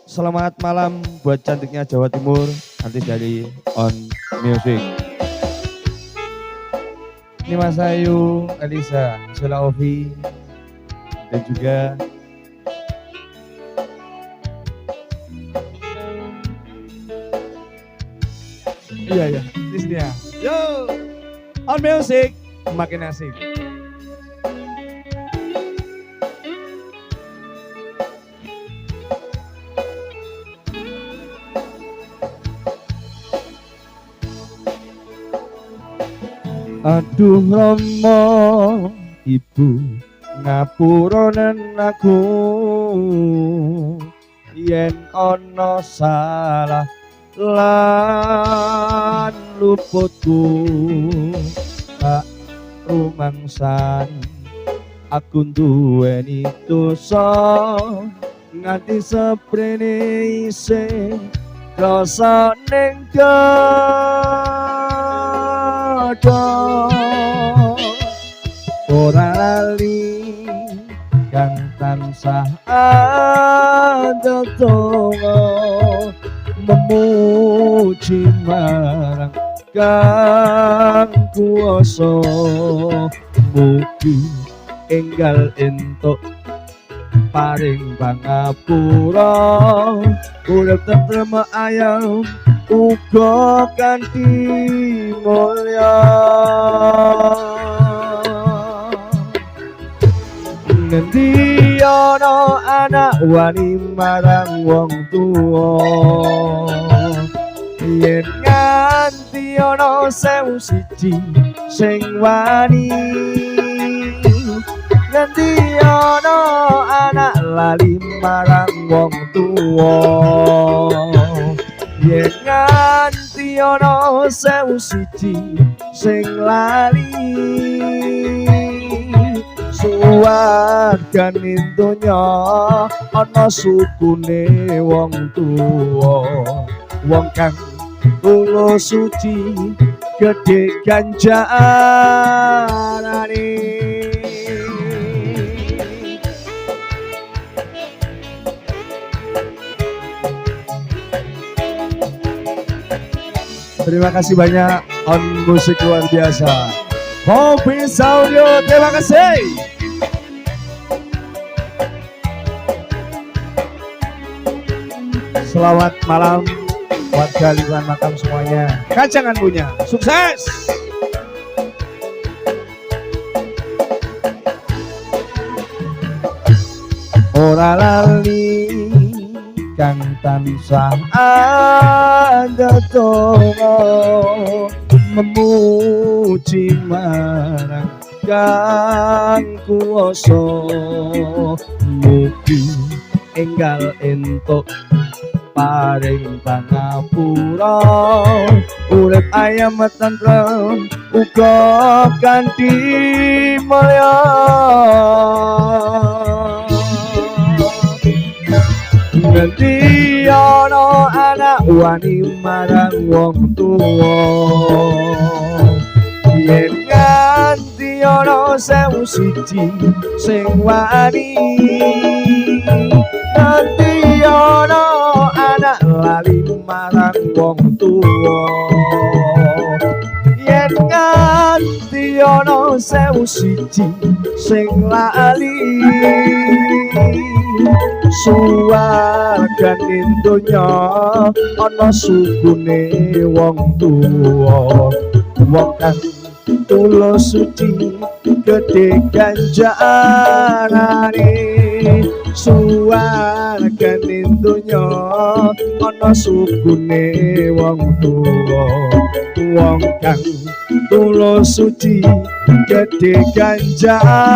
Selamat malam buat cantiknya Jawa Timur, artis dari On Music. Ini Mas Ayu, Elisa, Sula Ovi, dan juga iya, Tisnia. Yo, On Music, makin asik. Aduh Romo, Ibu ngapuronen aku yen ana salah lan luputku tak rumangsan aku duweni dosa nganti seprene isih rasa ning ora lali kang tansah adetongo memuji marang kang kuwasa mugi enggal entuk paring pangapura urip tentrem ayam uga kanthi mulya ngendi ana anak wani marang wong tuwa yen nganti ana sewu siji sing wani ngendi ana anak lali marang wong tuwa yen nganti ana sewu siji sing lali suwargane donya ana sukune wong tuwa wong kang tulus suci gedhe ganjarane. Terima kasih banyak On Musik luar biasa. Kopi Saudio, terima kasih. Selamat malam warga lingkungan makam semuanya. Kacangan punya, sukses. Ora lali kang tansah adetongo memuji marang kang kuwasa mugi enggal entuk paring pangapura urip ayam tentrem uga kanthi mulya ngendi ana anak wani marang wong tuwa yen nganti ana sewu siji sing wani ngendi ana anak lali marang wong tuwa yen nganti ana sewu siji sing lali suwargane donya ana sukune wong tuwa wong kang tulus suci gedhe ganjarane suwargane donya ana sukune wong tuwa wong kang tulus suci gedhe ganjarane.